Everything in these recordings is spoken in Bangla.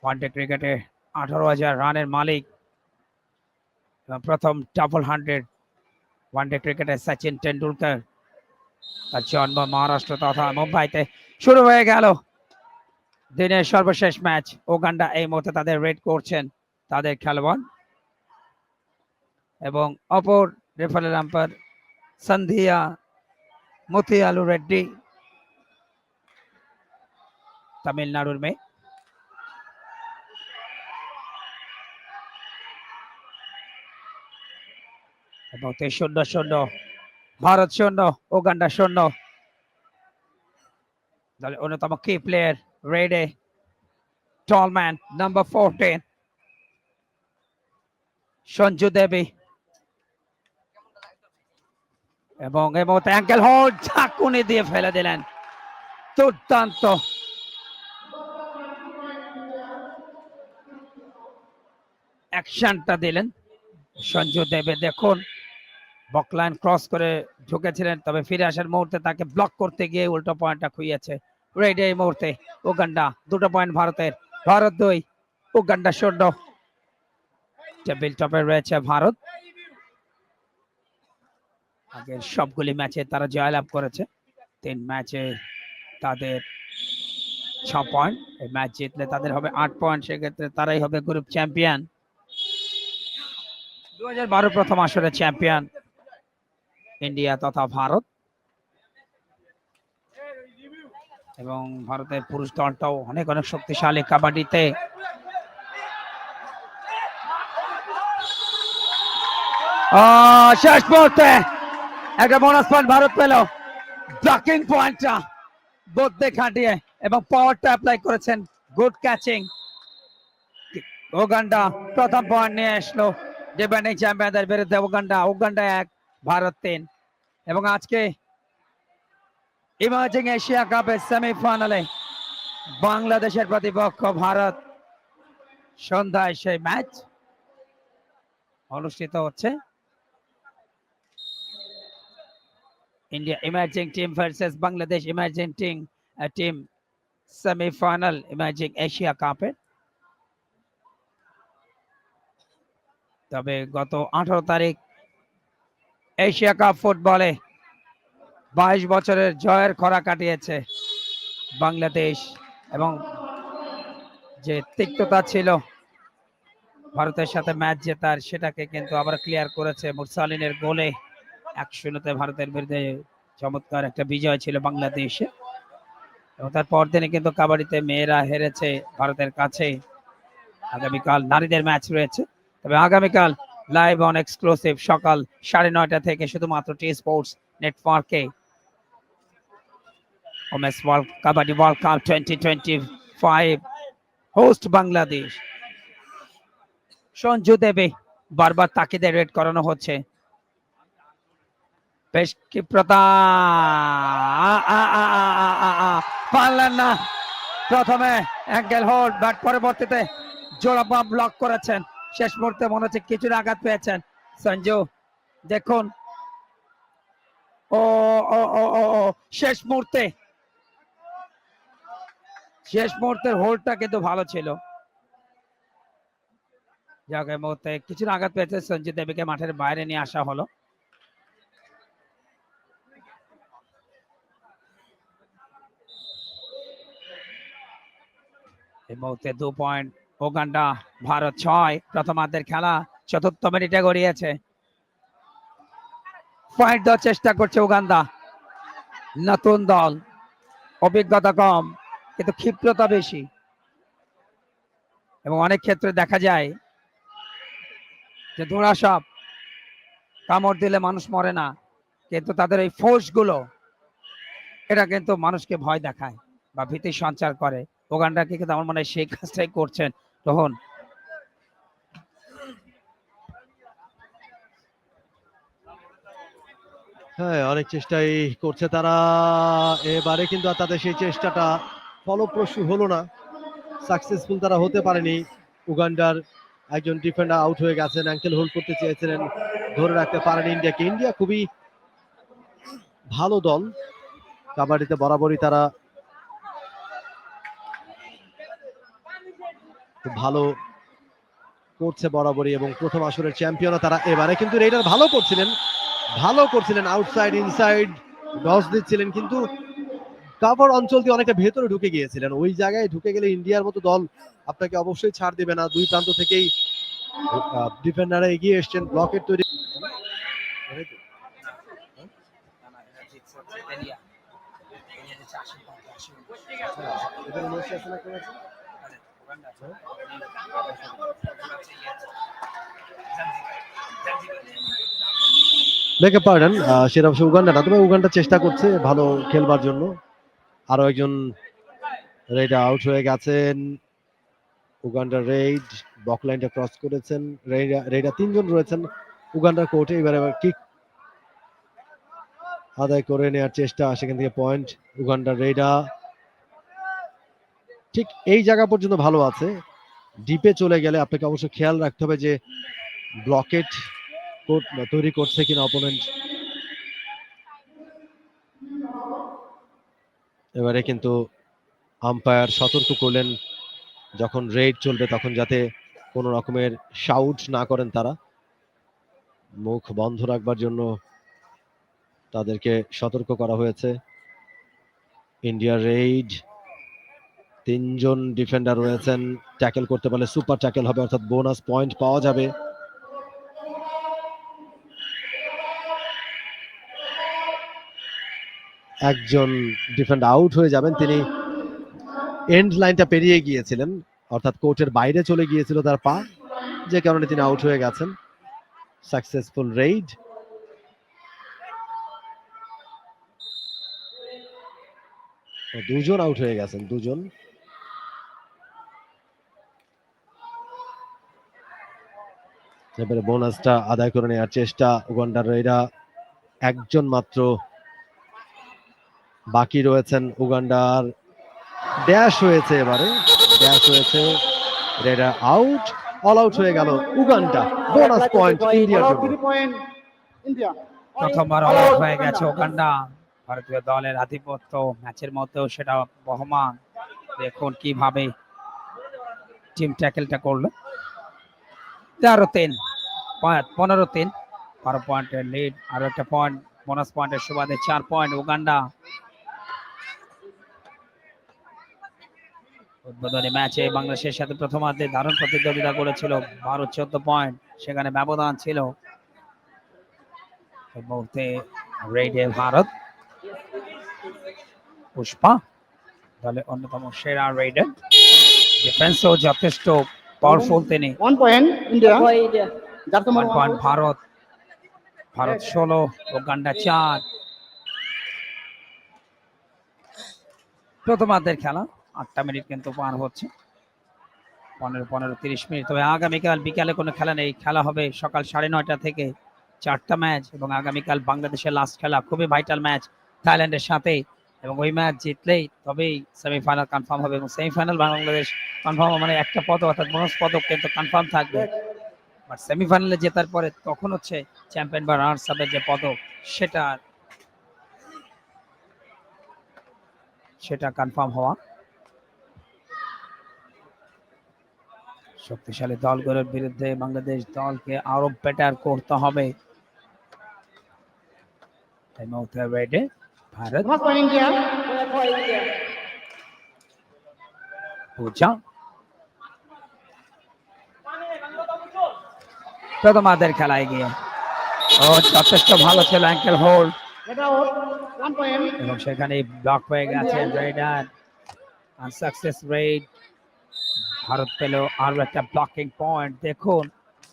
ওয়ানডে ক্রিকেটে 18,000 রানের মালিক এবং প্রথম ডাবল 100 ওয়ানডে ক্রিকেটে সচিন টেন্ডুলকার। তার জন্ম মহারাষ্ট্র তথা মুম্বাইতে। শুরু হয়ে গেল দিনের সর্বশেষ ম্যাচ। উগান্ডা এই মুহূর্তে তাদের রেড করছেন তাদের খেলোয়াড় এবং অপর রেফারি আম্পায়ার সন্ধিয়া মোতিয়ালু রেড্ডি, তামিলনাড়ুর মেয়ে। এবং 0-0 ভারত 0 উগান্ডা 0। দলের অন্যতম কি প্লেয়ার রেডে টলম্যান নাম্বার 14 সঞ্জু দেবী এবং এই মুহূর্তে অ্যাঙ্কেল হোল্ড ঝাঁকুনি দিয়ে ফেলে দিলেন। দুর্দান্ত অ্যাকশনটা দিলেন সঞ্জু দেবী। দেখুন বকলাইন ক্রস করে ঢুকেছিলেন, তবে ফিরে আসার মুহূর্তে তাকে ব্লক করতে গিয়ে উল্টো পয়েন্টটা খুইয়েছে রেডি। এই মুহূর্তে উগান্ডা 2 পয়েন্ট ভারতের। ভারত 2 উগান্ডা 0। টেবিল টপে রয়েছে ভারত। আগের সবগুলি ম্যাচে তারা জয়লাভ করেছে। 3 ম্যাচে তাদের 6 পয়েন্ট। এই ম্যাচ জিতলে তাদের হবে 8 পয়েন্ট। সেক্ষেত্রে তারাই হবে গ্রুপ চ্যাম্পিয়ন। 2012 প্রথম আসরে চ্যাম্পিয়ন ইন্ডিয়া তথা ভারত। এবং ভারতের পুরুষ দলটাও অনেক অনেক শক্তিশালী কাবাডিতে। শেষ মুহূর্তে একটা বোনাস পয়েন্ট ভারত পেল। ব্লকিং পয়েন্টটা বুদ্ধি খাটিয়ে এবং পাওয়ারটা অ্যাপ্লাই করেছেন। Good catching. উগান্ডা প্রথম পয়েন্ট নিয়ে আসলো ডিফেন্ডিং চ্যাম্পিয়নদের বিরুদ্ধে। উগান্ডা 1 ভারত 3। এবং আজকে ইমার্জিং এশিয়া কাপের সেমিফাইনালে বাংলাদেশের প্রতিপক্ষ ভারত। সন্ধ্যায় সেই ম্যাচ অনুষ্ঠিত হচ্ছে। India emerging team versus Bangladesh emerging team semifinal emerging Asia কাপের। তবে গত 18 তারিখ এশিয়া কাপ ফুটবলে 22 বছরের জয়ের খরা কাটিয়েছে বাংলাদেশ এবং যে তিক্ততা ছিল ভারতের সাথে ম্যাচ জেতার, সেটাকে কিন্তু আবার ক্লিয়ার করেছে মুরসালিনের গোলে। 1-0 ভারতের বিরুদ্ধে চমৎকার একটা বিজয় ছিল বাংলাদেশে। এবং তার পরদিনে কিন্তু কাবাডিতে মেয়েরা হেরেছে ভারতের কাছে। আগামীকাল নারীদের ম্যাচ রয়েছে। তবে আগামীকাল লাইভ অন এক্সক্লুসিভ সকাল 9:30 থেকে শুধুমাত্র টি স্পোর্টস নেটওয়ার্কে women's kabaddi world cup 2025 host Bangladesh. Sanju দেবে বারবার তাকিদে রেড করানো হচ্ছে। বেশ ক্ষিপ্রতা পারলেন না। প্রথমে অ্যাঙ্গেল হোল্ড, বাট পরবর্তীতে জোড়া ব্লক করেছেন। শেষ মুহূর্তে মনে হচ্ছে কিছুটা আঘাত পেয়েছেন সঞ্জু। দেখুন ও ও ও ও শেষ মুহূর্তের হোল্ডটা কিন্তু ভালো ছিল। যাকে মুহূর্তে কিছুটা আঘাত পেয়েছে সঞ্জু দেবীকে মাঠের বাইরে নিয়ে আসা হলো। এই মুহূর্তে 2 পয়েন্ট উগান্ডা, ভারত 6। প্রথমার্ধের খেলা 4র্থ মিনিটে গড়িয়েছে। পয়েন্ট দেওয়ার চেষ্টা করছে উগান্ডা। নতুন দল, অভিজ্ঞতা কম কিন্তু ক্ষিপ্রতা বেশি। এবং অনেক ক্ষেত্রে দেখা যায় যে ধরা সাপ কামড় দিলে মানুষ মরে না, কিন্তু তাদের এই ফোর্স গুলো এটা কিন্তু মানুষকে ভয় দেখায় বা ভীতি সঞ্চার করে। উগান্ডাকে কিন্তু আমার মনে হয় সেই কাজটাই করছেন তখন। হ্যাঁ, অনেক চেষ্টাই করছে তারা এবারে, কিন্তু তাদের সেই চেষ্টাটা ফলপ্রসূ হলো না। সাকসেসফুল তারা হতে পারেনি। উগান্ডার একজন ডিফেন্ডার আউট হয়ে গেছেন, অ্যাঙ্কেল হোল্ড করতে চেয়েছিলেন, ধরে রাখতে পারেনি ইন্ডিয়াকে। ইন্ডিয়া খুবই ভালো দল কাবাডিতে, বরাবরই তারা খুব ভালো করছে বরাবরই, এবং প্রথম আসরের চ্যাম্পিয়নও তারা। এবারে কিন্তু রেইডার ভালো করছিলেন আউটসাইড ইনসাইড ডস দিচ্ছিলেন, কিন্তু কাভার অঞ্চল দিয়ে অনেকটা ভেতরে ঢুকে গিয়েছিলেন। ওই জায়গায় ঢুকে গেলে ইন্ডিয়ার মতো দল আপনাকে অবশ্যই ছাড় দেবে না। দুই প্রান্ত থেকেই ডিফেন্ডাররা এগিয়ে এসছেন, ব্লকের তৈরি। বেকে পার্ডন, সেটা অবশ্য উগান্ডা না, তবে উগান্ডা চেষ্টা করছে ভালো খেলবার জন্য। আরো একজন রেইড আউট হয়ে গেছেন। উগান্ডার রেইড বক লাইনটা ক্রস করেছেন। রেইডা তিনজন রয়েছেন উগান্ডার কোর্টে। এবার কিক আদায় করে নেওয়ার চেষ্টা, সেখান থেকে পয়েন্ট উগান্ডার রেইডা। ঠিক এই জায়গা পর্যন্ত ভালো আছে, ডিপে চলে গেলে আপনাকে অবশ্য খেয়াল রাখতে হবে যে ব্লকেট তৈরি করছে কিনা অপোনেন্ট। এবারে কিন্তু আম্পায়ার সতর্ক করলেন, যখন রেড চলবে তখন যাতে কোনো রকমের শাউট না করেন তারা, মুখ বন্ধ রাখবার জন্য তাদেরকে সতর্ক করা হয়েছে। ইন্ডিয়ার রেইড তিনজন ডিফেন্ডার রয়েছেন, ট্যাকেল করতে পারলে সুপার ট্যাকেল হবে, অর্থাৎ বোনাস পয়েন্ট পাওয়া যাবে। একজন ডিফেন্ডার আউট হয়ে যাবেন, তিনি এন্ড লাইনটা পেরিয়ে গিয়েছিলেন, অর্থাৎ কোর্টের বাইরে চলে গিয়েছিল তার পা, যে কারণে তিনি আউট হয়ে গেছেন। Successful Raid. দুজন আউট হয়ে গেছেন, দুজন। এবারে বোনাসটা আদায় করে নেওয়ার চেষ্টা উগান্ডার রেইডা। একজন মাত্র বাকি রয়েছেন উগান্ডার। ড্যাশ হয়েছে, এবারে ড্যাশ হয়েছে, রেডা আউট, অল আউট হয়ে গেল উগান্ডা। বোনাস পয়েন্ট ইন্ডিয়ার জন্য। প্রথমবার অল আউট হয়ে গেছে উগান্ডা। ভারতীয় দলের আধিপত্য ম্যাচের মধ্যেও সেটা বহমান। দেখুন কিভাবে টিম ট্যাকেলটা করলো। 13-3, 15-3, 12 পয়েন্টের লিড। আরো একটা পয়েন্ট বোনাস পয়েন্টের সুবাদে 4 পয়েন্ট উগান্ডা। উদ্বোধনী ম্যাচে বাংলাদেশের সাথে প্রথমার্ধে দারুণ প্রতিদ্বন্দ্বিতা করেছিল, 12-14 পয়েন্ট সেখানে ব্যবধান ছিল। এই মুহূর্তে রেডে ভারত। পুষ্পা দলের অন্যতম সেরা রেডার, ডিফেন্সও যথেষ্ট পাওয়ারফুল তিনি। 1 point India. 1 point Bharat. Bharat 16, Uganda 4। প্রথমার্ধের খেলা 8টা মিনিট কিন্তু পার হচ্ছে, 15-30 মিনিট। তবে আগামীকাল বিকালে কোনো খেলা নেই, খেলা হবে সকাল 9:30 থেকে 4টা ম্যাচ, এবং আগামীকাল বাংলাদেশের লাস্ট খেলা, খুবই ভাইটাল ম্যাচ থাইল্যান্ডের সাথে, এবং ওই ম্যাচ জিতলেই তবেই সেমিফাইনাল কনফার্ম হবে, এবং সেমিফাইনাল বাংলাদেশ কনফার্ম মানে একটা পদক অর্থাৎ ব্রোঞ্জ পদক কিন্তু কনফার্ম থাকবে। বাট সেমিফাইনালে জেতার পরে তখন হচ্ছে চ্যাম্পিয়ন বা রানার্স আপের যে পদক সেটা কনফার্ম হওয়া। শক্তিশালী দলগুলোর বিরুদ্ধে বাংলাদেশ দলকে আরো বেটার করতে হবে। এই মুহূর্তে রেডে ভারত। Bonus point India. পূজা প্রথমার্ধের খেলায় গিয়ে যথেষ্ট ভালো ছিল ankle hold, Get out. 1 point. এবং সেখানে ব্লক হয়ে গেছে রেডার। Unsuccess red. ভারত পেল আরো একটা ব্লকিং পয়েন্ট। দেখুন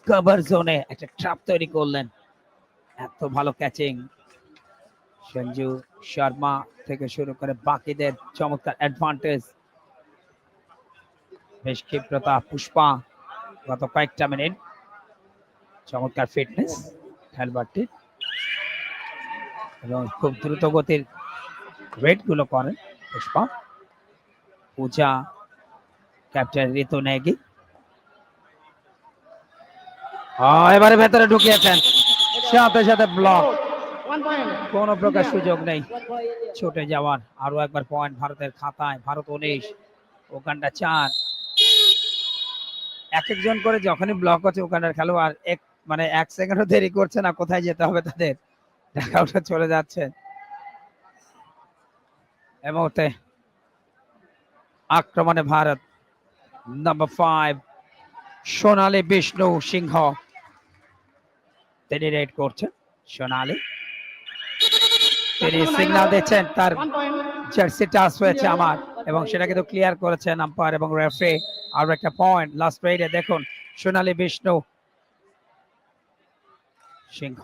কভার জোনে একটা ট্র্যাপ তৈরি করলেন, এত ভালো ক্যাচিং। সঞ্জু শর্মা থেকে শুরু করে বাকিদের চমৎকার অ্যাডভান্টেজ, বেশ ক্ষিপ্রতা পুষ্পা গত কয়েকটা মিনিট, চমৎকার ফিটনেস খেলবারটি, এবং খুব দ্রুত গতির রেড গুলো করেন পুষ্পা। পূজা, ক্যাপ্টেন ঋতু নেগি এবারে ভেতরে ঢুকিয়েছেন, সাথে সাথে ব্লক, 1 point. কোনো প্রকার সুযোগ নেই ছুটে যাওয়ার। আরো একবার পয়েন্ট ভারতের খাতায়। ভারত 19, উগান্ডা 4। এক একজন করে যখনই ব্লক হচ্ছে উগান্ডার খেলোয়াড় মানে 1 সেকেন্ডও দেরি করছে না, কোথায় যেতে হবে তাদের, ঢাকা উঠে চলে যাচ্ছে। এই মুহূর্তে আক্রমণে ভারত, নাম্বার 5 সোনালী বিষ্ণু সিংহ, তিনি রেড করছেন। সোনালী তিনি সিগন্যাল দিচ্ছেন তার 1 point. জার্সি টাচ হয়েছে আমার, এবং সেটা কিন্তু ক্লিয়ার করেছেন আম্পায়ার এবং রেফারি। আর একটা পয়েন্ট লাস্ট রেডে দেখুন, সোনালী বিষ্ণু সিংহ,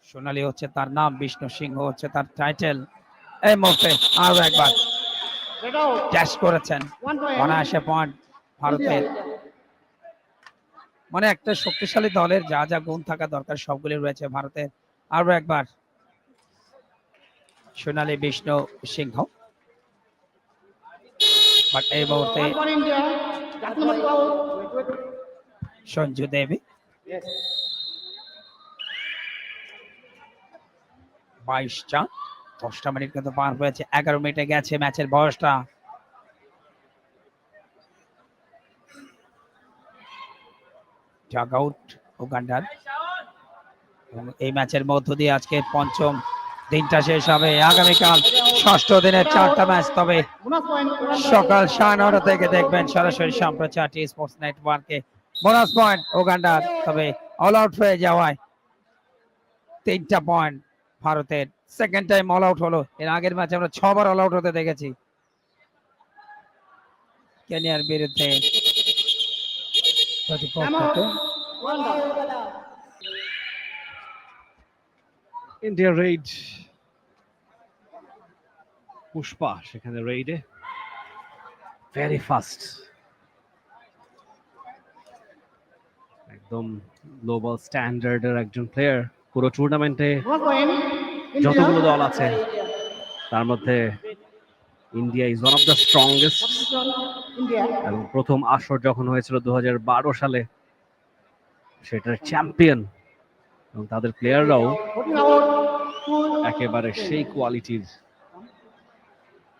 সোনালী হচ্ছে তার নাম, বিষ্ণু সিংহ হচ্ছে তার টাইটেল। এই মুহূর্তে আরো একবার Red out. ক্যাচ করেছেন, 1 point. অনায়াসে পয়েন্ট ভারতের। মানে একটা শক্তিশালী দলের যা যা গুণ থাকা দরকার সবগুলি রয়েছে ভারতের। আরো একবার সোনালী বিষ্ণু সিংহ, বাট এই মুহূর্তে 1 for India. That's number 12. Sanju Devi. Yes. 22টা 10টা মিনিট কিন্তু পার হয়েছে, 11 মিনিটে গেছে ম্যাচের বয়সটা। ডাগ আউট উগান্ডার, এবং এই ম্যাচের মধ্য দিয়ে আজকে পঞ্চম দিনটা শেষ হবে। আগামীকাল ষষ্ঠ দিনের 4টা ম্যাচ, তবে Bonus point. সকাল 9:30 থেকে দেখবেন সরাসরি সম্প্রচার টি স্পোর্টস নেটওয়ার্কে। বোনাস পয়েন্ট উগান্ডার, তবে অল আউট হয়ে যাওয়ায় 3টা পয়েন্ট ভারতের। সেকেন্ড টাইম অল আউট হলো, এর আগের ম্যাচে আমরা 6বার অল আউট হতে দেখেছি কেনিয়ার বিরুদ্ধে প্রতিপক্ষকে। ইন্ডিয়া রেড, পুষ্পা সেখানে রেডে, ভেরি ফাস্ট, একদম গ্লোবাল স্ট্যান্ডার্ডের একজন প্লেয়ার। পুরো টুর্নামেন্টে Bonus point. যতগুলো India. দল আছে তার মধ্যে India is one of the strongest. India. এবং প্রথম আসর যখন হয়েছিল 2012 সালে, সেটার চ্যাম্পিয়ন, এবং তাদের প্লেয়াররাও 14 out. 2. একেবারে সেই কোয়ালিটির।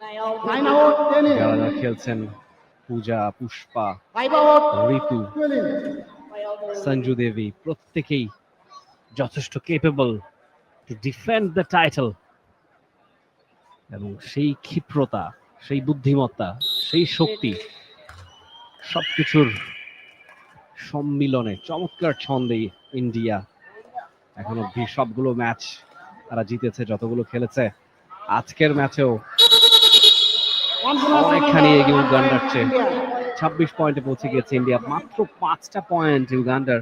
9 out. 10 in. যারা যারা খেলছেন, পূজা, Pushpa, 5 out. Ritu, 12 in. Sanju দেবী, প্রত্যেকেই যথেষ্ট capable to defend the title. এবং সেই ক্ষিপ্রতা, সেই বুদ্ধিমত্তা, সেই শক্তি, সবকিছুর সম্মিলনে চমৎকার ছন্দে ইন্ডিয়া এখন অব্দি সবগুলো ম্যাচ তারা জিতেছে, যতগুলো খেলেছে। আজকের ম্যাচেও 1 bonus অনেকখানি point. এগিয়ে উগান্ডার চেয়ে। India. 26 পয়েন্টে পৌঁছে গিয়েছে ইন্ডিয়া, মাত্র 5টা পয়েন্ট উগান্ডার।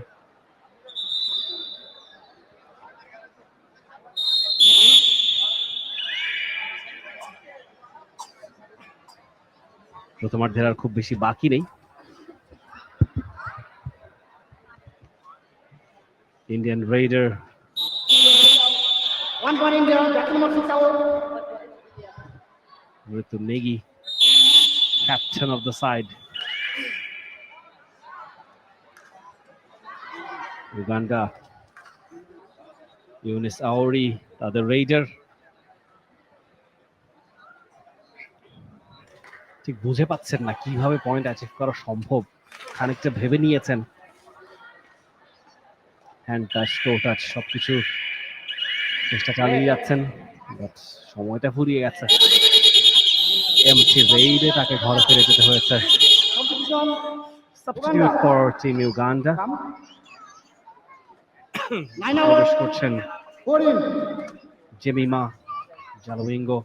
প্রথমার্ধের আর খুব বেশি বাকি নেই। Indian Raider 1 point India. That's number 6 out. Ritu Negi, captain of the side. Uganda, Yunus Aori, the Raider. ঠিক বুঝে পাচ্ছেন না কিভাবে পয়েন্ট অ্যাচিভ করা সম্ভব, খানিকটা ভেবে নিয়েছেন। হ্যান্ড টাচ, টো টাচ সবকিছু চেষ্টা চালিয়ে যাচ্ছেন, বাট সময়টা ফুরিয়ে গেছে। এমটি রেইডে তাকে ঘরে ফিরে যেতে হয়েছে। Competition. Substitute for team Uganda 9 প্রবেশ out. করছেন 4 in. Jemima Jaluingo.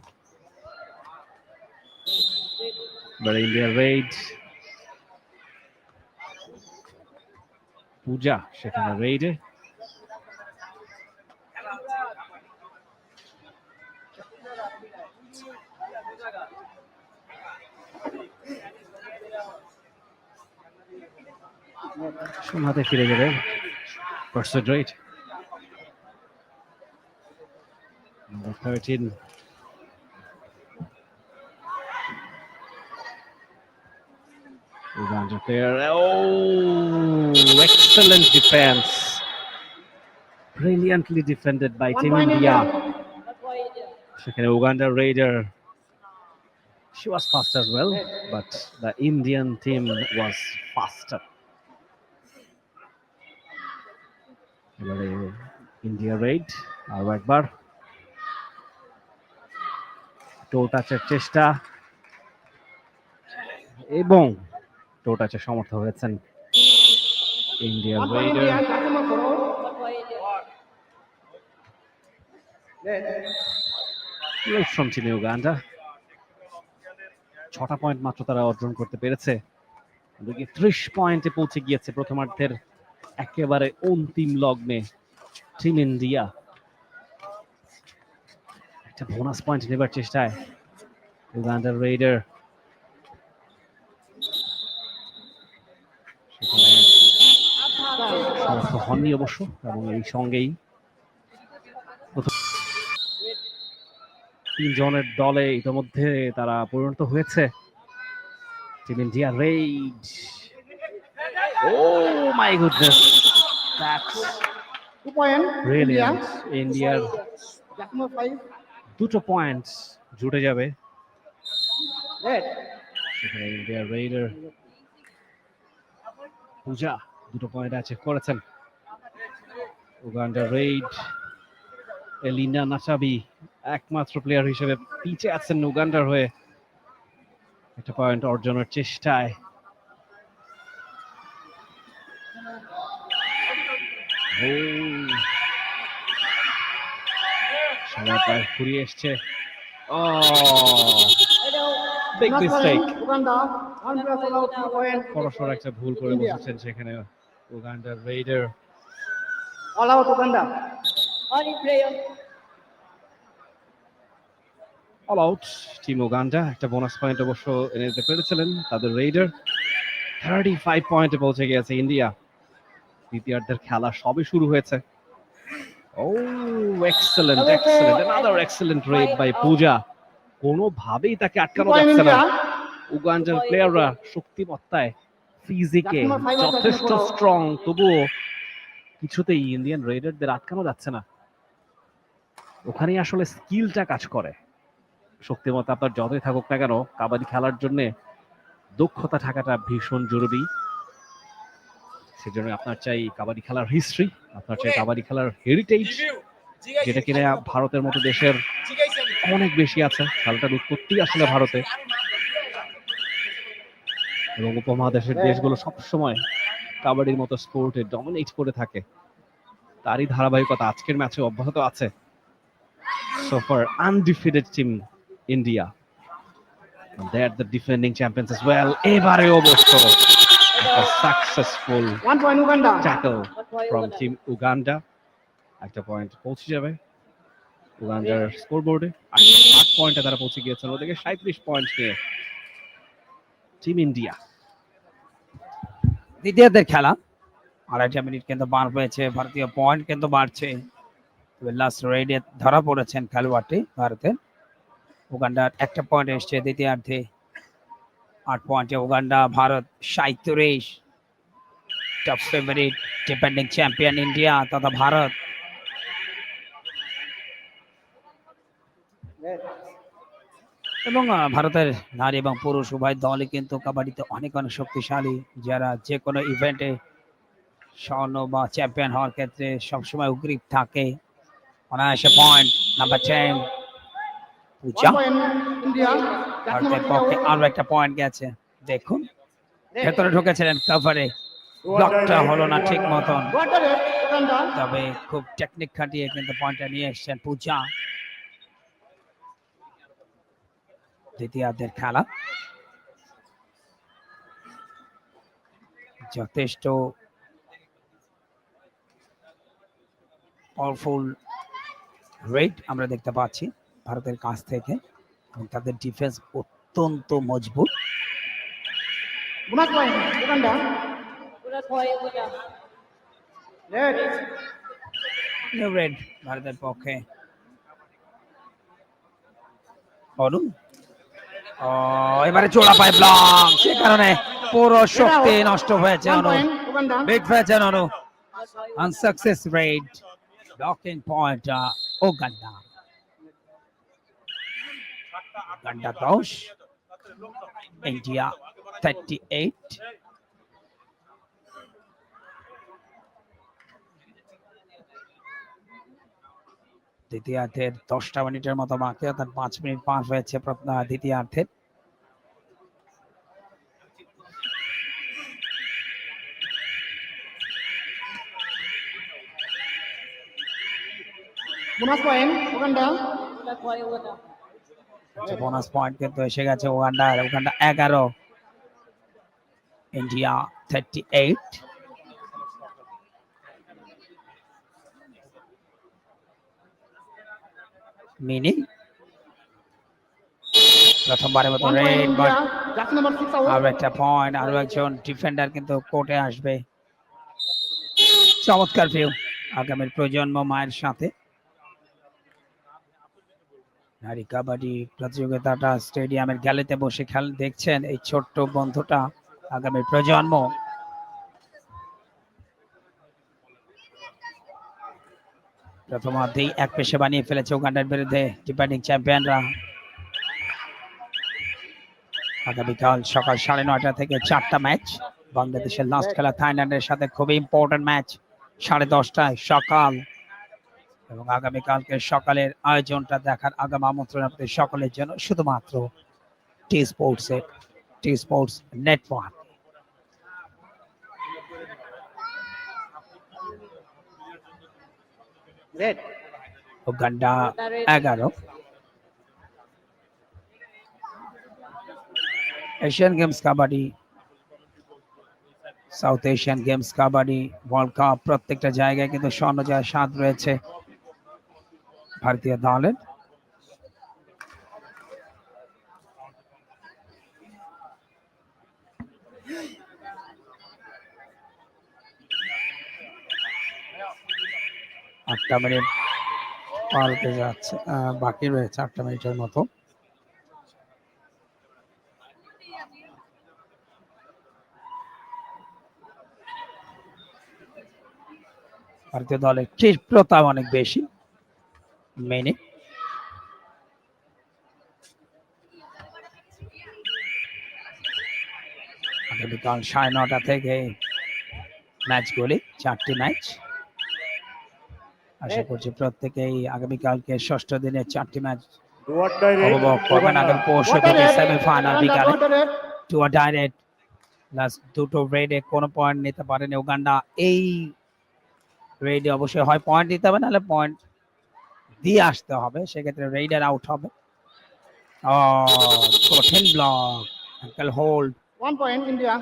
But India raid, Puja সেখানে রেইডে। হাতে ফিরে যাবে Pursuit rate. Number 13. Uganda player. Oh, excellent defense. Brilliantly defended by 1 Team point India. India. সেখানে Uganda Raider She was fast as well, but the Indian team was faster. এবারে ইন্ডিয়া রেড আরো একবার টো টাচের চেষ্টা এবং টো টাচে সমর্থ হয়েছেন India 1 point raider. India, jack number 4 out. Red. From team Uganda 6টা পয়েন্ট মাত্র তারা অর্জন করতে পেরেছে। ওদিকে 30 পয়েন্টে পৌঁছে গিয়েছে প্রথমার্ধের একেবারে অন্তিম লগ্নে টিম ইন্ডিয়া। একটা বোনাস পয়েন্ট নেবার চেষ্টায় উগান্ডার রেডার, সেখানে সমর্থ হননি অবশ্য, এবং এই সঙ্গেই প্রথম 3 জনের দলে ইতিমধ্যে তারা পরিণত হয়েছে। Team India raid, oh my goodness, that's 2 point India, brilliant. ইন্ডিয়ার jack number 5. 2টো পয়েন্ট জুটে যাবে। Red. সেখানে ইন্ডিয়ার রেডার পূজা 2টো পয়েন্ট অ্যাচিভ করেছেন। উগান্ডার রেড এলিনা নাচাবি একমাত্র প্লেয়ার হিসেবে পিছে আছেন উগান্ডার হয়ে, একটা পয়েন্ট অর্জনের চেষ্টায়। ও, সময় প্রায় ফুরিয়ে এসছে। ও, big Not mistake. point Uganda, 1 plus all out, 2 point. পরস্পর একটা ভুল করে India. বসেছেন সেখানে উগান্ডার raider. All out Uganda. All out team Uganda. একটা বোনাস পয়েন্ট অবশ্য এনে দিতে পেরেছিলেন তাদের রেডার। 35 পয়েন্টে পৌঁছে গিয়েছে ইন্ডিয়া। দ্বিতীয়ার্ধের খেলা সবে শুরু হয়েছে। ও, excellent excellent, another excellent raid by Puja. কোনোভাবেই তাকে 2 আটকানো point যাচ্ছে না। India, উগান্ডার প্লেয়াররা শক্তিমত্তায়, ফিজিকে Jack number 5 যথেষ্ট আছে। স্ট্রং, তবুও কিছুতেই ইন্ডিয়ান রেডারদের আটকানো যাচ্ছে না। ওখানেই আসলে স্কিলটা কাজ করে। শক্তিমত্তা আপনার যতই থাকুক না কেন, কাবাডি খেলার জন্য দক্ষতা থাকাটা ভীষণ জরুরি। সেজন্য আপনার চাই কাবাডি খেলার হিস্ট্রি, আপনার চাই কাবাডি খেলার হেরিটেজ, যেটা কিনা ভারতের মতো দেশের অনেক বেশি আছে। খেলাটার উৎপত্তি আসলে ভারতে, এবং উপমহাদেশের দেশগুলো সবসময় কাবাডির মতো স্পোর্টে ডমিনেট করে থাকে। তারই ধারাবাহিকতা আজকের ম্যাচে অব্যাহত আছে। So far undefeated team India, and they're the defending champions as well. এবারে অবশ্য একটা successful 1 point Uganda. Tackle from team Uganda. একটা পয়েন্ট পৌঁছে যাবে উগান্ডার স্কোরবোর্ডে। 8 পয়েন্টে তারা পৌঁছে গিয়েছেন। ওদিকে 37 পয়েন্ট নিয়ে টিম ইন্ডিয়া। দ্বিতীয়ার্ধের খেলা 2.5 মিনিট কিন্তু পার হয়েছে, ভারতীয় পয়েন্ট কিন্তু বাড়ছে। তবে লাস্ট রেডে ধরা পড়েছেন খেলোয়াড়টি ভারতের। উগান্ডার একটা পয়েন্ট এসছে দ্বিতীয়ার্ধে। 8 পয়েন্টে Uganda, Bharat 37। Top favourite defending champion India তথা ভারত। এবং ভারতের নারী এবং পুরুষ উভয় দলই কিন্তু কাবাডিতে অনেক অনেক শক্তিশালী, যারা যে কোনো ইভেন্টে স্বর্ণ বা চ্যাম্পিয়ন হওয়ার ক্ষেত্রে সবসময় উগ্রীব থাকে। অনায়াসে পয়েন্ট নাম্বার 10 পূজা। 1 point India, jack ভারতের number 3 পক্ষে out. আরো একটা পয়েন্ট গেছে। দেখুন ভেতরে ঢুকেছিলেন কভারে, ব্লকটা হলো না ঠিক মতন, What the red Uganda. তবে খুব টেকনিক খাটিয়ে কিন্তু পয়েন্টটা নিয়ে এসেছেন পূজা। দ্বিতীয়ার্ধের খেলা যথেষ্ট পাওয়ারফুল রেড আমরা দেখতে পাচ্ছি ভারতের কাছ থেকে, এবং তাদের ডিফেন্স অত্যন্ত মজবুত। Bonus point Uganda. Red. Red ভারতের পক্ষে। অরুণ এবারে চোরা পায় ব্লক, সে কারণে পুরো শক্তি নষ্ট হয়েছে 1 অনু। point Uganda. বিগ ফেছেন Anu. Unsuccessful raid, blocking point Uganda. Uganda 10, India 38. দ্বিতীয়ার্ধের 10টা মিনিটের মতো বাকি, অর্থাৎ 5 মিনিট পার হয়েছে দ্বিতীয়ার্ধের। Bonus point, Uganda. Bonus point কিন্তু এসে গেছে উগান্ডার। Uganda 11, India 38। মিনি প্রথমবারের মতো 1 point, red, but India. Jackson number 6 out. আরো একটা পয়েন্ট, আরো একজন ডিফেন্ডার কিন্তু কোর্টে আসবে। চমৎকার ভিউ আগামীর প্রজন্ম মায়ের সাথে। নারী কাবাডি প্রতিযোগিতাটা স্টেডিয়ামের গ্যালারিতে বসে খেলা দেখছেন এই ছোট্ট বন্ধুটা, আগামী প্রজন্ম। প্রথমার্ধেই এক পেশে বানিয়ে ফেলেছে উগান্ডার বিরুদ্ধে ডিফেন্ডিং চ্যাম্পিয়নরা। আগামীকাল সকাল 9:30 থেকে 4টা ম্যাচ। বাংলাদেশের লাস্ট খেলা থাইল্যান্ডের সাথে খুবই ইম্পর্টেন্ট ম্যাচ 10:30টায় সকাল। এবং আগামীকালকে সকালের আয়োজনটা দেখার আগাম আমন্ত্রণ আপনাদের সকলের জন্য শুধুমাত্র T sports network. Red. Uganda 11। Asian games kabaddi, South Asian games kabaddi, world cup প্রত্যেকটা জায়গায় কিন্তু স্বর্ণ জয়ের স্বাদ রয়েছে ভারতীয় দলের। আটটা মিনিট পার হতে যাচ্ছে, বাকি রয়েছে 8টা মিনিটের মতো। ভারতীয় দলের ক্ষিপ্রতা অনেক বেশি। মেনে আগামীকাল 9:30 থেকে ম্যাচগুলি, 4টি ম্যাচ। আশা করছি প্রত্যেকেই আগামীকালকে ষষ্ঠ দিনের 4টি ম্যাচ উপভোগ করবেন। আগামী পরশু থেকে সেমিফাইনাল বিকালে টু আ ডাইরেক্ট। লাস্ট দুটো রেডে কোনো পয়েন্ট নিতে পারেনি উগান্ডা। এই রেডে অবশ্যই হয় পয়েন্ট দিতে হবে, নাহলে পয়েন্ট দিয়ে আসতে হবে, সেক্ষেত্রে রেইডার আউট হবে। কঠিন block, ankle hold. 1 point, India.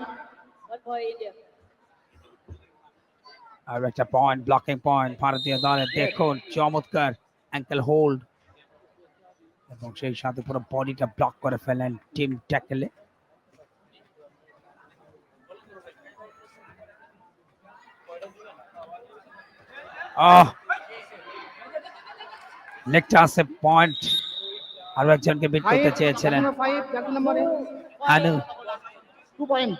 আর একটা পয়েন্ট, ব্লকিং পয়েন্ট ভারতীয় দলের। দেখুন চমৎকার অ্যাঙ্কেল হোল্ড, এবং সেই সাথে পুরো বডিটা ব্লক করে ফেলেন টিম ট্যাকেলে। লেগটা আছে পয়েন্ট, আরো একজনকে বিট করতে চেয়েছিলেন Jackson number 5, আনু। 2 point.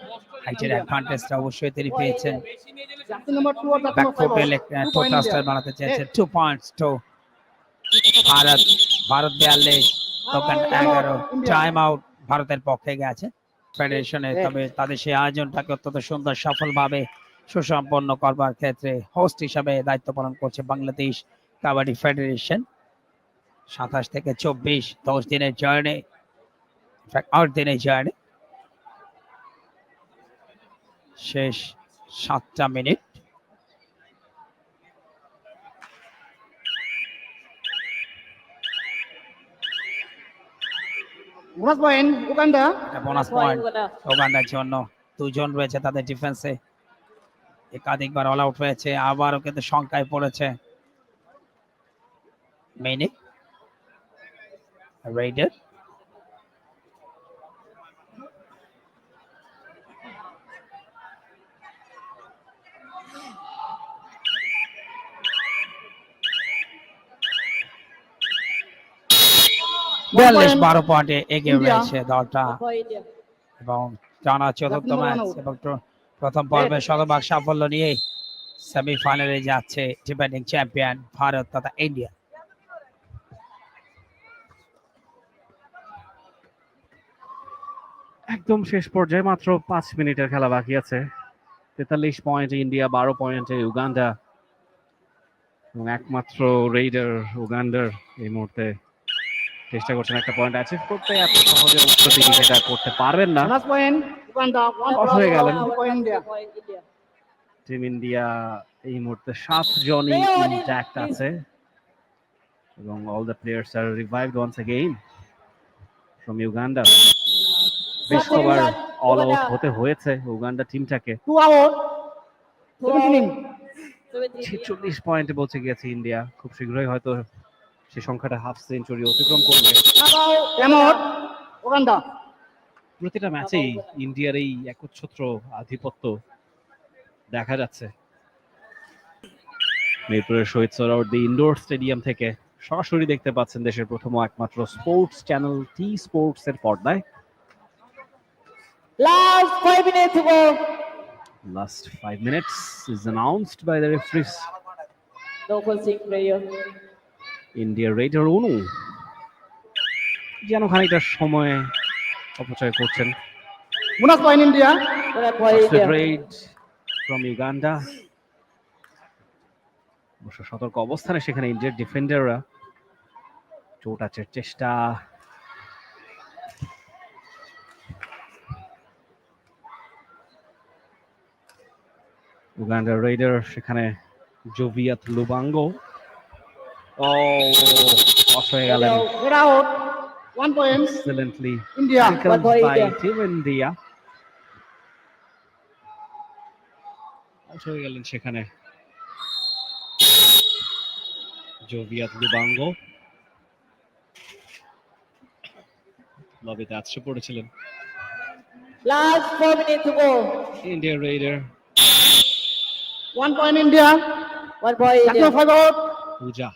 হাইটের অ্যাডভান্টেজটা অবশ্যই তিনি পেয়েছেন। Jackson number 2 or Jackson back number 5 ফুটে out. 2 point, টোটাস্টার India. বানাতে চেয়েছেন। 2 points two Bharat. 42, Uganda 11। Time out ভারতের পক্ষে গেছে ফেডারেশনে। তবে তাদের সেই আয়োজনটাকে অত্যন্ত সুন্দর সফলভাবে সুসম্পন্ন করবার ক্ষেত্রে হোস্ট হিসাবে দায়িত্ব পালন করছে বাংলাদেশ কাবাডি ফেডারেশন। 27 থেকে 24, 10 দিনের জার্নি, 8 দিনের জার্নি। শেষ 7টা মিনিট। Bonus point, Uganda. Bonus point উগান্ডার জন্য। 2 জন রয়েছে তাদের ডিফেন্সে, একাধিকবার অল আউট হয়েছে, আবারও কিন্তু শঙ্কায় পড়েছে মেনে রেইডার। বিয়াল্লিশ 12 পয়েন্টে এগিয়ে রয়েছে দলটা, এবং টানা চতুর্থ ম্যাচ এবং প্রথম পর্বে শতভাগ সাফল্য নিয়ে সেমিফাইনালে যাচ্ছে ডিফেন্ডিং চ্যাম্পিয়ন ভারত তথা ইন্ডিয়া। একদম শেষ পর্যায়ে মাত্র 5 মিনিটের খেলা বাকি আছে। 43 পয়েন্টে ইন্ডিয়া, 12 পয়েন্টে উগান্ডা এবং একমাত্র রেইডার উগান্ডার এই মুহূর্তে চেষ্টা করছেন একটা পয়েন্ট অ্যাচিভ করতে। এত সহজে উত্তর দিকে সেটা করতে পারবেন না। Bonus point Uganda. One Off হয়ে গেলেন। point India. টিম ইন্ডিয়া এই মুহূর্তে 7 জনই ইনট্যাক্ট আছে এবং all the players are revived once again from Uganda. বেশ কবার অল আউট হতে হয়েছে উগান্ডা টিমটাকে। 2 out. 7th inning. 46 পয়েন্টে পৌঁছে গিয়েছে ইন্ডিয়া। খুব শীঘ্রই হয়তো সে সংখ্যাটা হাফ সেঞ্চুরি অতিক্রম করবে। Time out. Uganda. প্রতিটা ম্যাচেই ইন্ডিয়ার এই একচ্ছত্র আধিপত্য দেখা যাচ্ছে। মিরপুরের শহীদ সোহরাওয়ার্দী ইনডোর স্টেডিয়াম থেকে সরাসরি দেখতে পাচ্ছেন দেশের প্রথম ও একমাত্র স্পোর্টস চ্যানেল টি স্পোর্টস এর পর্দায়। Last 5 minutes to go. Last 5 minutes is announced by the referees. No conceding player. ইন্ডিয়ার রেইডার অনু যেন খানিকটা সময় অপচয় করছেন। Bonus point India. Bonus point India. Raid from Uganda. অবশ্য সতর্ক অবস্থানে সেখানে ইন্ডিয়ার ডিফেন্ডাররা। চোট আছে চেষ্টা, উগান্ডার রেইডার সেখানে জোভিয়াত লুবাঙ্গো। ও অফ হয়ে গেলেন। Get out. 1 point excellently India. tackled One point by India. Team India. Out হয়ে গেলেন সেখানে জোভিয়াত লুবাঙ্গো। লবিতে আছড়ে পড়েছিলেন Last 4 minutes to go. ইন্ডিয়ার Raider 1 point India. 1 point Jackson India. 5 out. পূজা।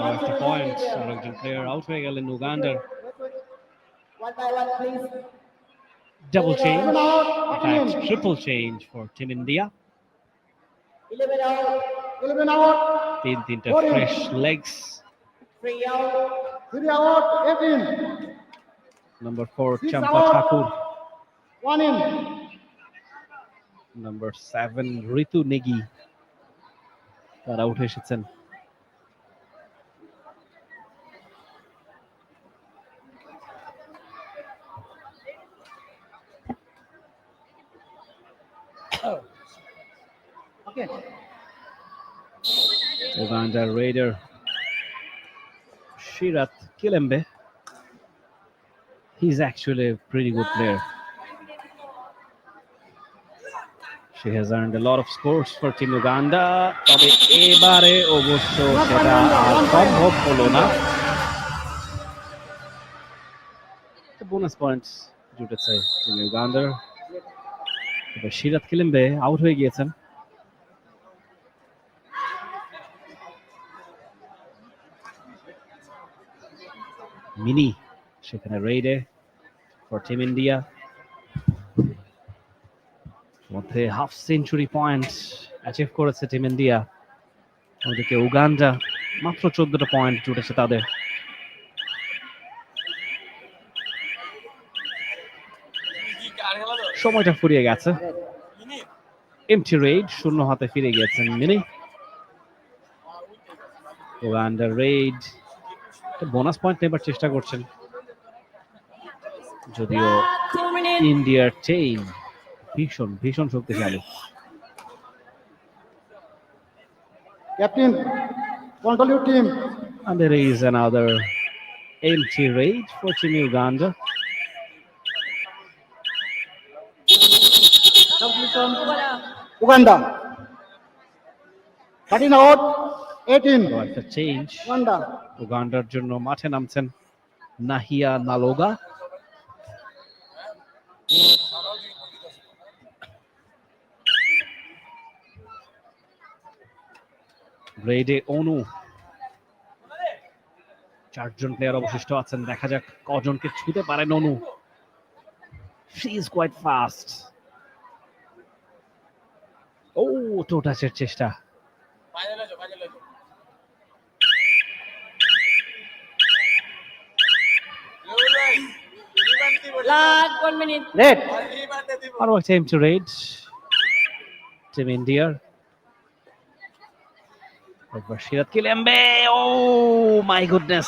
আর একটা পয়েন্ট, আর একজন প্লেয়ার আউট হয়ে গেলেন উগান্ডার। 1 by 1, please. Double change, 7 out. Triple change for team India. 11 out. 11 out. তিনটা fresh legs. 3 out. 3 out. 18. Number 4 Six Champa out. Thakur, 1 in. Number 7 Ritu Negi তারা উঠে এসেছেন। Okay. Uganda Raider Shirat Kilembe. He's actually a pretty good player. She has earned a lot of scores for Team Uganda. তবে এবারে অবশ্য সেটা আর সম্ভব হলো না। বোনাস পয়েন্টস জুটেছে টিম উগান্ডার। তবে শিরাত কিলেম্বে আউট হয়ে গিয়েছেন। মিনি সেখানে রেইডে ফর টিম ইন্ডিয়া। মধ্যে হাফ সেঞ্চুরি পয়েন্ট অ্যাচিভ করেছে টিম ইন্ডিয়া। ওদিকে উগান্ডা মাত্র 14টা পয়েন্ট জুটেছে তাদের। সময়টা ফুরিয়ে গেছে। এমটি রেইড শূন্য হাতে ফিরে গিয়েছেন mini. Uganda Raid bonus point নেবার চেষ্টা করছেন, যদিও 2 minutes. ইন্ডিয়ার টেইম ভীষণ ভীষণ শক্তিশালী। Captain, control your team. And there is another empty raid for Team Uganda. Uganda. 13 out. 18. So একটা চেঞ্জ Uganda. উগান্ডার জন্য মাঠে নামছেন নাহিয়া নালোগা। রেডে অনু, 4জন প্লেয়ার অবশিষ্ট আছেন। দেখা যাক কজনকে ছুঁতে পারেন অনু। She is quite fast. ও টো টাচের চেষ্টা। Last 1 minute. Red. আরো টাইম টু রেড টিম ইন্ডিয়ার একবার Sirat Kilembe oh my goodness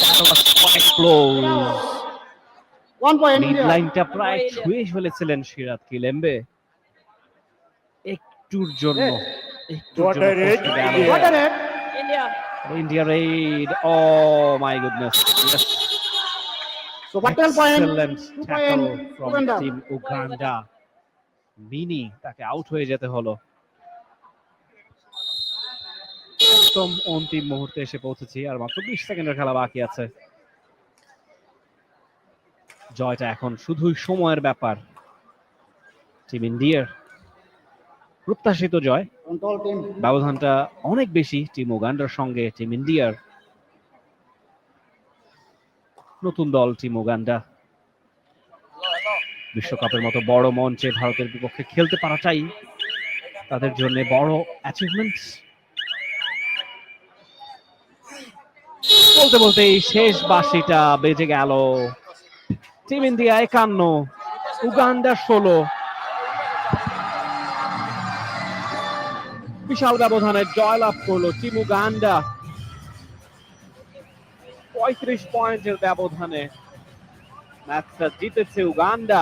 that was quite close 1 point mid India. লাইনটা প্রায় ছুঁয়ে ফেলেছিলেন সিরাত কিলেম্বে একটুর জন্য What a red. India. India raid oh my goodness So what 12 point? Excellent 2 tackle point. From Uganda. Team Uganda Mini তাকে আউট হয়ে যেতে হলো একদম অন্তিম মুহূর্তে এসে পৌঁছেছি আর মাত্র 20 সেকেন্ডের খেলা বাকি আছে জয়টা এখন শুধুই সময়ের ব্যাপার টিম ইন্ডিয়ার প্রত্যাশিত জয় Control team. ব্যবধানটা অনেক বেশি টিম উগান্ডার সঙ্গে টিম ইন্ডিয়ার নতুন দল টিম উগান্ডা বিশ্বকাপের মতো বড় মঞ্চে ভারতের বিপক্ষে খেলতে পারাটাই তাদের জন্য বড় অ্যাচিভমেন্ট বলতে বলতে এই শেষ বাঁশিটা বেজে গেল টিম ইন্ডিয়া 51 উগান্ডা 16 বিশাল ব্যবধানে জয়লাভ করলো টিম উগান্ডা 35 পয়েন্টের ব্যবধানে ম্যাচটা জিতেছে উগান্ডা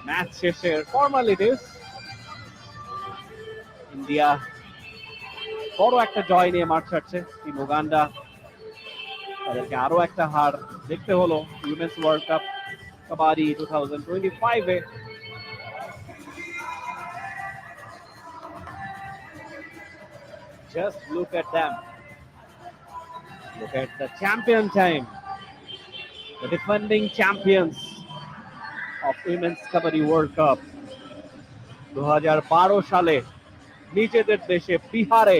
ম্যাচ শেষের ফর্মালিটিস ইন্ডিয়া বড় একটা জয় নিয়ে মাঠ ছাড়ছে টিম উগান্ডা তাদেরকে আরো একটা হার দেখতে হলো women's world cup kabaddi 2025 A Just look at them. Look at the champion time. The defending champions of Women's Kabaddi World Cup 2012 সালে নিজেদের দেশে বিহারে